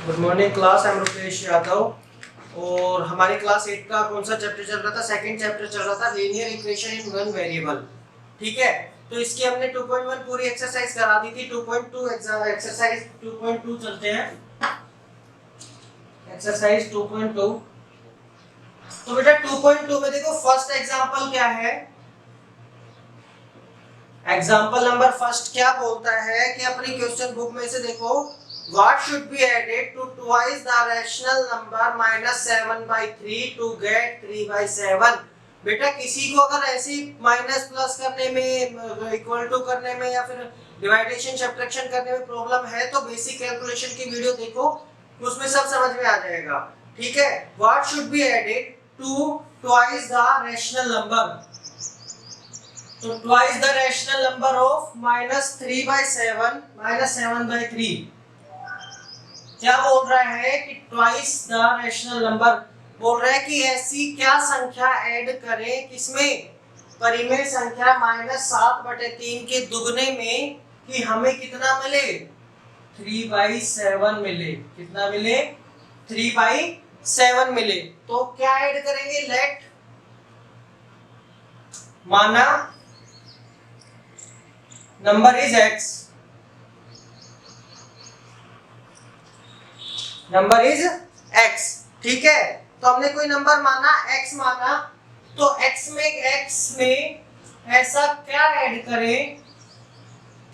Good morning class, I am Rupesh Yadav. और हमारी class 8 का कौन सा चैप्टर चल रहा था? सेकंड चैप्टर चल रहा था, linear equation in one variable. ठीक है, तो इसकी हमने 2.1 पूरी एक्सरसाइज करा दी थी। 2.2 एक्सरसाइज 2.2 चलते हैं। एक्सरसाइज 2.2। तो बेटा 2.2 में देखो फर्स्ट एग्जांपल क्या है। एग्जांपल नंबर फर्स्ट क्या बोलता है कि अपनी क्वेश्चन बुक में से देखो, what should be added to twice the rational number minus 7/3 to get 3/7। बेटा किसी को अगर ऐसी माइनस प्लस करने में, इक्वल टू करने में या फिर डिवाइडेशन सब्ट्रैक्शन करने में प्रॉब्लम है तो बेसिक कैलकुलेशन की वीडियो देखो, उसमें सब समझ में आ जाएगा। ठीक है, what should be added to twice the rational number। तो twice the rational number of -3/7 -7/3 क्या बोल रहा है कि ट्वाइस द रैशनल नंबर। बोल रहा है कि ऐसी क्या संख्या ऐड करें किसमें, परिमेय संख्या -7/3 के दुगने में कि हमें कितना मिले, 3/7 मिले। कितना मिले? 3/7 मिले। तो क्या ऐड करेंगे? लेट माना number is x, number is x। ठीक है, तो हमने कोई नंबर माना, x माना, तो x में ऐसा क्या ऐड करें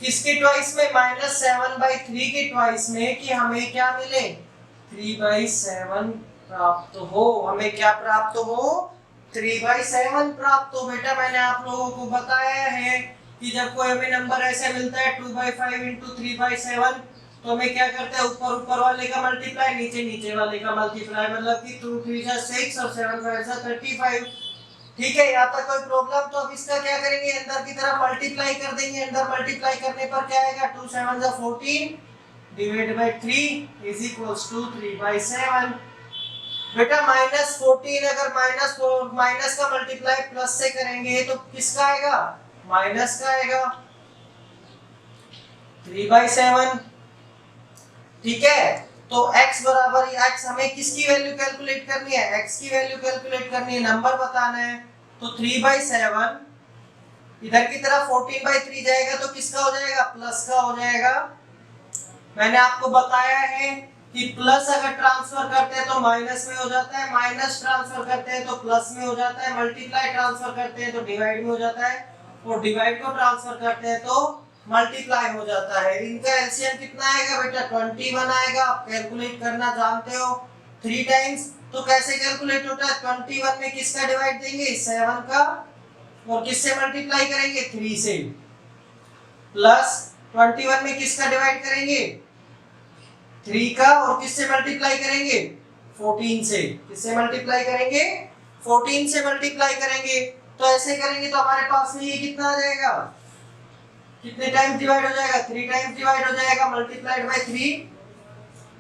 किसके ट्वाइस में, -7/3 के ट्वाइस में कि हमें क्या मिले, 3/7 प्राप्त हो। हमें क्या प्राप्त हो? 3/7 प्राप्त हो। बेटा मैंने आप लोगों को बताया है कि जब कोई हमें नंबर ऐसे मिलता है 2/5 × 3/7 तो हमें क्या करते हैं, ऊपर वाले का मल्टीप्लाई, नीचे वाले का मल्टीप्लाई, मतलब कि 2 3 6 और 7 5 35। ठीक है, यहाँ तक कोई प्रॉब्लम? तो अब इसका क्या करेंगे, अंदर की तरफ मल्टीप्लाई कर देंगे। अंदर मल्टीप्लाई करने पर क्या आएगा, 2 7 14 divide by 3 is equals to 3/7। बेटा -14 अगर माइनस का मल्टीप्लाई प्लस से करेंगे तो किसका आएगा, माइनस का आएगा, 3/7। ठीक है, तो x बराबर x हमें किसकी वैल्यू कैलकुलेट करनी है, x की वैल्यू कैलकुलेट करनी है, नंबर बताना है। तो 3/7 इधर की तरफ 14/3 जाएगा तो किसका हो जाएगा, प्लस का हो जाएगा। मैंने आपको बताया है कि प्लस अगर ट्रांसफर करते हैं तो माइनस में हो जाता है, माइनस ट्रांसफर करते हैं तो प्लस में हो जाता है, मल्टीप्लाई ट्रांसफर करते हैं तो डिवाइड में हो जाता है, और डिवाइड को ट्रांसफर करते हैं तो मल्टीप्लाई हो जाता है। इनका एलसीएम कितना आएगा बेटा, 21 आएगा। आप कैलकुलेट करना जानते हो, 3 टाइम्स। तो कैसे कैलकुलेट होता है, 21 में किसका डिवाइड देंगे, 7 का, और किससे मल्टीप्लाई करेंगे, 3 से, प्लस 21 में किसका डिवाइड करेंगे, 3 का, और किससे मल्टीप्लाई करेंगे, 14 से। किससे मल्टीप्लाई करेंगे, 14 से मल्टीप्लाई करेंगे। तो ऐसे करेंगे तो हमारे पास में ये कितना आ जाएगा, कितने टाइम्स डिवाइड हो जाएगा, 3 टाइम्स डिवाइड हो जाएगा, multiplied by 3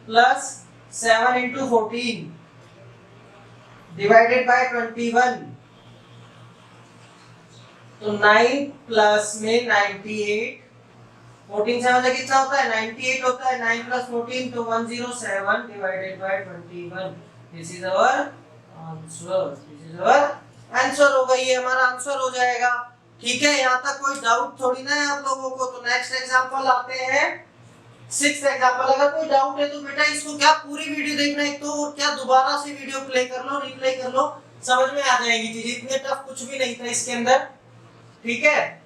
plus 7 × 14 divided by 21। तो 9 प्लस में 98, 14 से मतलब कितना होता है, 98 होता है। 9 + 14 तो 107 divided by 21। This is our answer. This is our answer होगा, ये हमारा आंसर हो जाएगा। ठीक है, यहाँ तक कोई डाउट थोड़ी ना है आप लोगों को। तो नेक्स्ट एग्जांपल आते हैं, 6th एग्जांपल। अगर कोई डाउट है तो बेटा इसको क्या पूरी वीडियो देखना है तो, और क्या दोबारा से वीडियो प्ले कर लो, रिप्ले कर लो, समझ में आ जाएगी चीज। इतने टफ कुछ भी नहीं था इसके अंदर। ठीक है,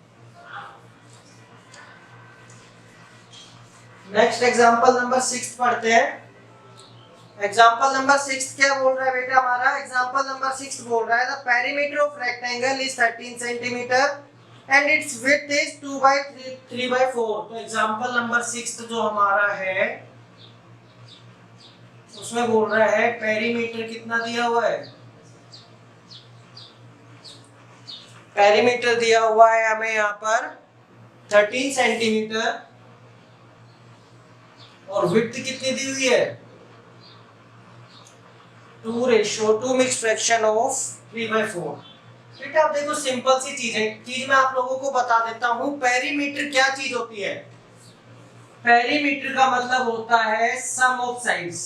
नेक्स्ट एग्जांपल नंबर 6 पढ़ते हैं। एग्जांपल नंबर 6 क्या बोल रहा है बेटा हमारा, एग्जांपल नंबर 6 बोल रहा है the perimeter of rectangle is 13 centimetre and it's width is 2/3/4। तो एग्जांपल नंबर 6 जो हमारा है उसमें बोल रहा है पेरीमीटर कितना दिया हुआ है, पेरीमीटर दिया हुआ है हमें यहाँ पर 13 सेंटीमीटर, और विड्थ कितनी दी हुई है, 2:2 मिक्स फ्रैक्शन ऑफ 3/4। बेटा अब देखो सिंपल सी चीज है, चीज मैं आप लोगों को बता देता हूं। पेरीमीटर क्या चीज होती है, पेरीमीटर का मतलब होता है सम ऑफ साइड्स।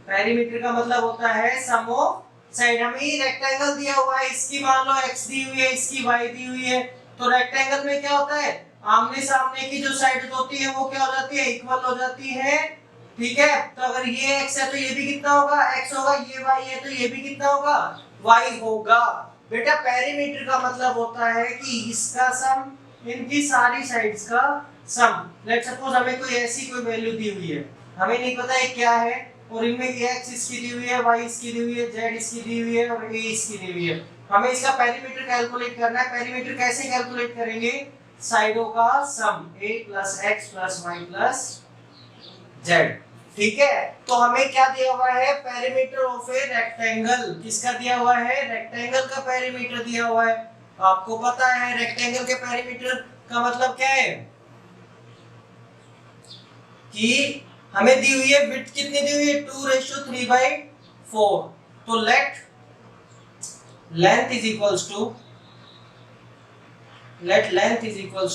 पेरीमीटर का मतलब होता है सम ऑफ साइड। हमें ये रेक्टेंगल दिया हुआ है, इसकी मान लो x दी हुई है, इसकी y दी हुई है, तो रेक्टेंगल में क्या होता है, आमने सामने की जो साइड होती है वो क्या हो जाती है, इक्वल हो जाती है। ठीक है, तो अगर ये x है तो ये भी कितना होगा, x होगा, ये y है तो ये भी कितना होगा, y होगा। बेटा पेरीमीटर का मतलब होता है कि इसका सम, इनकी सारी साइड्स का सम। लेट्स सपोज हमें कोई ऐसी कोई वैल्यू दी हुई है, हमें नहीं पता है क्या है, और इनमें x इसकी दी हुई है, y इसकी दी हुई है, z इसकी दी हुई है और a इसकी दी हुई है। हमें इसका पेरीमीटर कैलकुलेट करना है। पेरीमीटर कैसे कैलकुलेट करेंगे, साइडों का सम a + x + y + z। ठीक है, तो हमें क्या दिया हुआ है, पेरीमीटर ऑफ ए रेक्टेंगल। किसका दिया हुआ है, रेक्टेंगल का पेरीमीटर दिया हुआ है। आपको पता है रेक्टेंगल के पेरीमीटर का मतलब क्या है, कि हमें दी हुई है विड्थ, कितनी दी हुई है, 2:3/4। तो let length is equals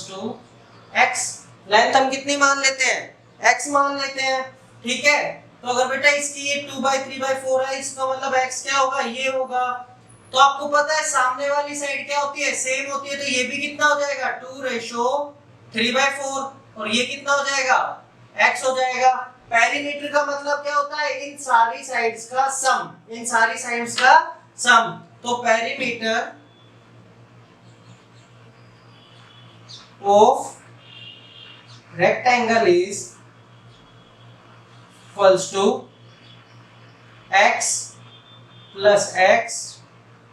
to x। Length हम कितनी मान लेते हैं, x मान लेते हैं। ठीक है, तो अगर बेटा इसकी ये 2/3/4 है, इसका मतलब x क्या होगा, ये होगा। तो आपको पता है सामने वाली साइड क्या होती है, सेम होती है, तो ये भी कितना हो जाएगा, 2:3/4, और ये कितना हो जाएगा, x हो जाएगा। पेरीमीटर का मतलब क्या होता है, इन सारी साइड्स का सम, इन सारी साइड्स का सम। तो perimeter of rectangle is equals to x + x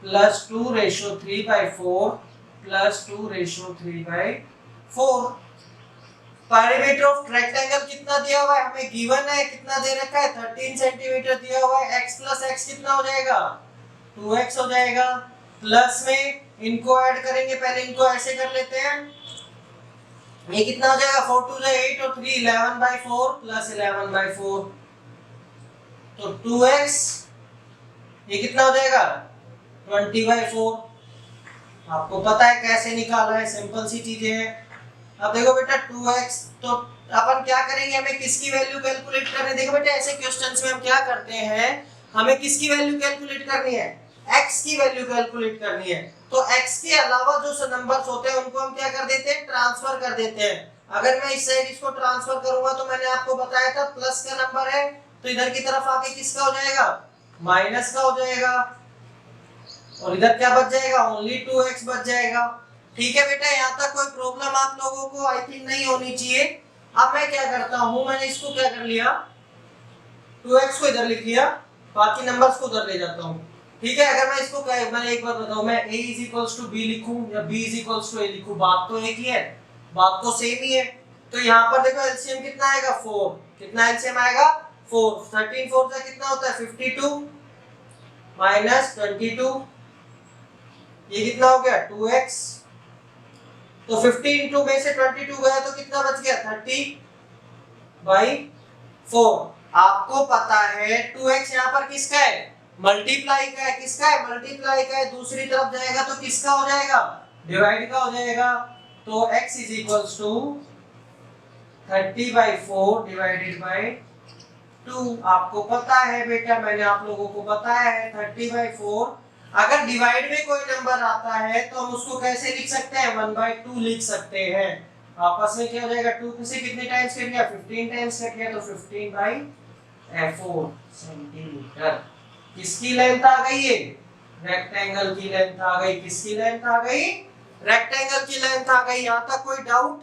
+ 2:3/4 + 2:3/4। Perimeter of rectangle कितना दिया हुआ है, हमें गिवन है, कितना दे रखा है, 13 सेंटीमीटर दिया हुआ है। x + x कितना हो जाएगा, 2x हो जाएगा। प्लस में इनको ऐड करेंगे, पहले इनको ऐसे कर लेते हैं, ये कितना हो जाएगा, 4 2 8 और 3 11/4 + 11/4, तो 2x, ये कितना हो जाएगा, 20/4। आपको पता है कैसे निकाला है, सिंपल सी चीजें हैं। अब देखो बेटा 2x, तो अपन क्या करेंगे, हमें किसकी वैल्यू कैलकुलेट करनी है। देखो बेटा ऐसे क्वेश्चंस में हम क्या करते हैं, हमें किसकी वैल्यू कैलकुलेट करनी है, x की वैल्यू कैलकुलेट करनी है। तो x के अलावा जो नंबर्स होते हैं उनको हम क्या कर देते हैं, ट्रांसफर कर देते हैं। अगर मैं इस साइड इसको ट्रांसफर करूंगा तो मैंने आपको बताया था प्लस का नंबर है, तो इधर की तरफ आके किसका हो जाएगा, माइनस का हो जाएगा, और इधर क्या बच जाएगा, ओनली 2x बच जाएगा। ठीक है बेटा, यहाँ तक कोई प्रॉब्लम आप लोगों को आई थिंक नहीं होनी चाहिए। अब मैं क्या करता हूँ, मैंने इसको क्या कर लिया, 2x को इधर लिख लिया, बाकी नंबर्स को उधर ले जाता हूँ। ठीक है, अगर मैं इसको मैंने एक बार बताऊं, मैं a = b लिखूं या b = a लिखूं, बात तो एक ही है, बात तो सेम ही है। तो यहाँ पर देखो एलसीएम कितना आएगा, 4। कितना एलसीएम आएगा, 4। 13 4 से कितना होता है, 52 - 22, ये कितना हो गया, 2x। तो 15 में से 22 गया तो कितना बच गया, 30/4। आपको पता है 2x यहाँ पर किसका है, मल्टीप्लाई का है, किसका है, मल्टीप्लाई का है। दूसरी तरफ जाएगा तो किसका हो जाएगा, डिवाइड का हो जाएगा। तो x = 30/4 / 2। आपको पता है बेटा, मैंने आप लोगों को बताया है 30/4। अगर डिवाइड में कोई नंबर आता है तो हम उसको कैसे लिख सकते हैं, 1/2 लिख सकते हैं। आपस में क्या हो जाएगा, 2 से कितने टाइम्स कट गया, 15 टाइम्स कट गया, तो 15/4 सेंटीमीटर। किसकी लेंथ आ गई है, रेक्टेंगल की लेंथ आ गई। किसकी लेंथ आ गई, रेक्टेंगल की लेंथ आ गई। यहां तक कोई डाउट,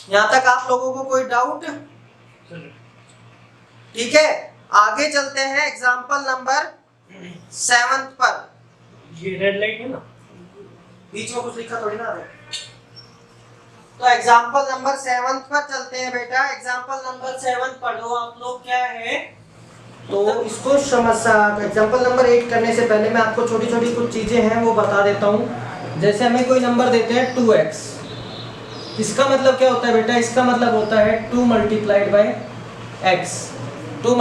यहां तक आप लोगों को कोई डाउट, ठीक है। आगे चलते हैं एग्जांपल नंबर 7 पर। ये रेड लाइट है ना, बीच में कुछ लिखा थोड़ी ना है। तो एग्जांपल नंबर 7 पर चलते हैं बेटा। एग्जांपल नंबर 7 पढ़ो आप लोग, क्या है तो इसको समझा। एग्जांपल नंबर 8 करने से पहले मैं आपको छोटी छोटी कुछ चीजें हैं वो बता देता हूँ। जैसे हमें कोई नंबर देते हैं 2x, इसका मतलब क्या होता है बेटा, इसका मतलब होता है 2 × x, 2 ×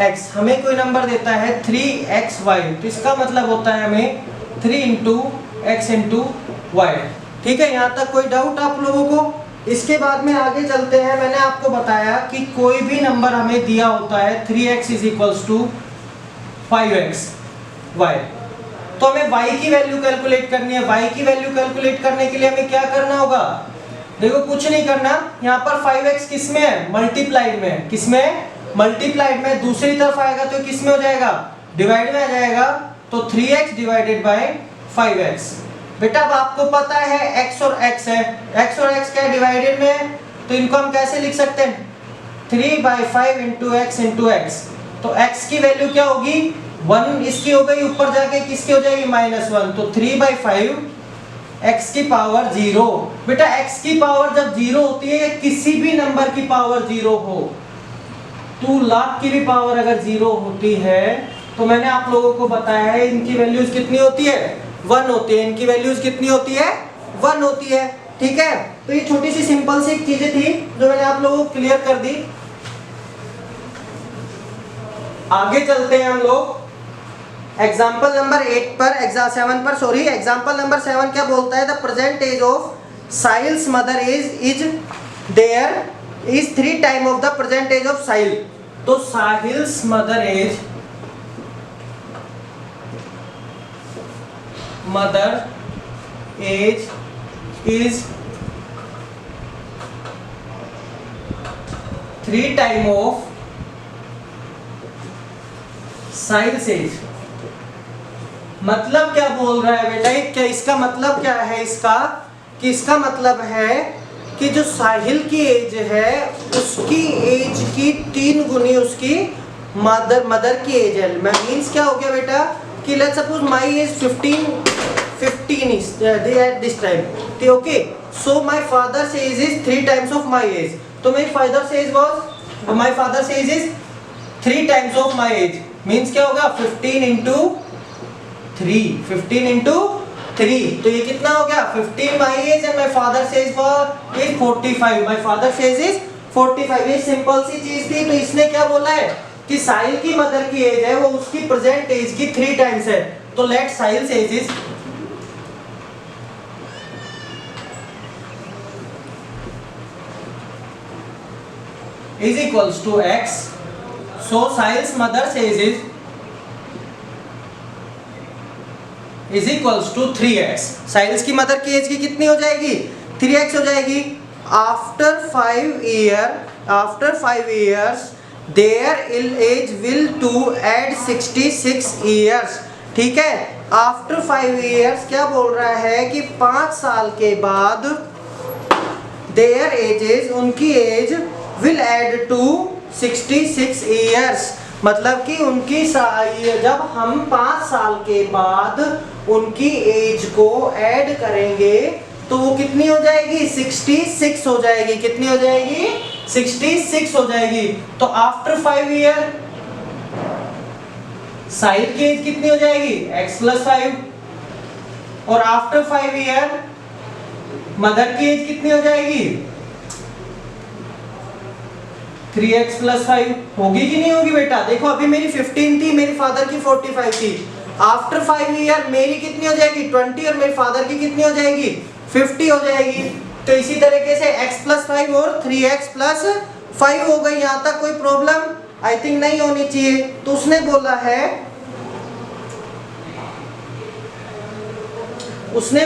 x। हमें कोई नंबर देता है 3xy, तो इसका मतलब होता है हमें 3 × x × y। ठीक है, यहाँ तक कोई डाउट आप लोगों को? इसके बाद में आगे चलते हैं। मैंने आपको बताया कि कोई भी नंबर हमें दिया होता है 3x is equals to 5x y, तो हमें y की वैल्यू कैलकुलेट करनी है। y की वैल्यू कैलकुलेट करने के लिए हमें क्या करना होगा? देखो कुछ नहीं करना, यहाँ पर 5x किस में है? मल्टीप्लाइड में है। किस में है? मल्टीप्लाइड में। दूसरी तरफ आएगा तो किस में हो जाएगा? डिवाइड में आ जाएगा, तो 3x डिवाइडेड बाय 5x। बेटा अब आपको पता है x और x है, x और x क्या डिवाइडेड में है, तो इनको हम कैसे लिख सकते हैं? 3/5 इंटू x, तो x की वैल्यू क्या होगी? 1 इसकी हो गई, ऊपर जाके किसकी हो जाएगी? -1, तो 3/5 x की पावर 0। बेटा x की पावर जब 0 होती है, किसी भी नंबर की पावर 0 हो, 2 लाख की भी पावर अगर 0 होती है, तो मैंने आप लोगों को बताया है इनकी वैल्यूज कितनी होती है? 1 होती है। इनकी वैल्यूज कितनी होती है? 1 होती है। ठीक है, तो ये छोटी सी सिंपल सी चीजें थी जो मैंने आप लोगों को क्लियर कर दी। आगे चलते हैं हम लोग एग्जाम्पल नंबर 7 क्या बोलता है? The present age of Sahil's mother is there is 3 time of the present age of Sahil. तो Sahil's mother age is 3 time of Sahil's age. मतलब क्या बोल रहा है बेटा? क्या इसका मतलब क्या है? इसका मतलब है कि जो साहिल की एज है, उसकी एज की 3 गुनी उसकी मदर की एज है। मीन्स क्या हो गया बेटा कि let's suppose my age 15 is there at this time, okay, so my father's age is 3 times of my age, so my father's age is 3 times of my age, means क्या होगा? 15 into 3, तो ये कितना हो गया? 15 my age and my father's age is 45, my father's age is 45। ये simple सी चीज थी। तो इसने क्या बोला है कि साहिल की मदर की एज है वो उसकी प्रेजेंट एज की 3 टाइम्स है, तो let Sahil's age is equals to x, so Sahil's mother's age is equals to 3x। Sahil's की मदर की एज की कितनी हो जाएगी? 3x हो जाएगी। After 5 years their age will to add 66 years। ठीक है, आफ्टर 5 years क्या बोल रहा है कि 5 साल के बाद their ages, उनकी as will add to 66 years। मतलब कि उनकी जब हम 5 साल के बाद उनकी एज को ऐड करेंगे तो वो कितनी हो जाएगी? 66 हो जाएगी। कितनी हो जाएगी? 66 हो जाएगी। तो आफ्टर 5 ईयर साहिल की एज कितनी हो जाएगी? x + 5, और आफ्टर 5 ईयर मदर की एज कितनी हो जाएगी? 3x + 5। होगी कि नहीं होगी बेटा? देखो अभी मेरी 15 थी, मेरी फादर की 45 थी। आफ्टर 5 ईयर मेरी कितनी हो जाएगी? 20, और मेरे फादर की कितनी हो जाएगी? 50 हो जाएगी। तो इसी तरीके से x + 5 और 3x + 5 हो गई। यहाँ तक कोई प्रॉब्लम आई थिंक नहीं होनी चाहिए। तो उसने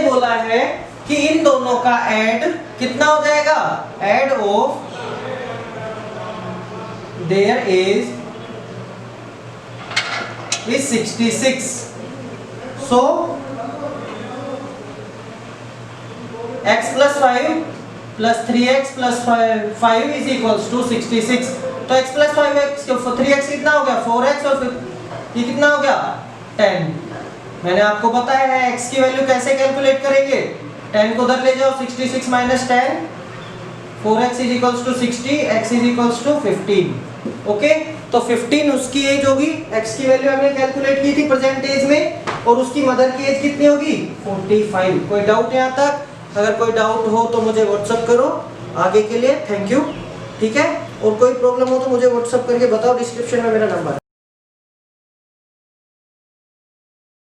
बोला है कि इन दोनों का ऐड कितना हो जाएगा? Add of their age is 66, so x + 5 + 3x + 5 is equals to 66। तो x + 5x 3x कितना हो गया? 4x, और ये कितना हो गया? 10। मैंने आपको बताया है x की वैल्यू कैसे कैलकुलेट करेंगे। 10 को उधर ले जाओ, 66 - 10, 4x is equals to 60, x is equals to 15। Okay, तो 15 उसकी एज होगी, x की वैल्यू हमने कैलकुलेट की थी प्रेजेंट एज में, और उसकी मदर की एज कितनी होगी? 45। कोई डाउट यहाँ तक? अगर कोई डाउट हो तो मुझे व्हाट्सअप करो आगे के लिए। Thank you. ठीक है, और कोई प्रॉब्लम हो तो मुझे व्हाट्सअप करके बताओ, डिस्क्रिप्शन में मेरा नंबर है।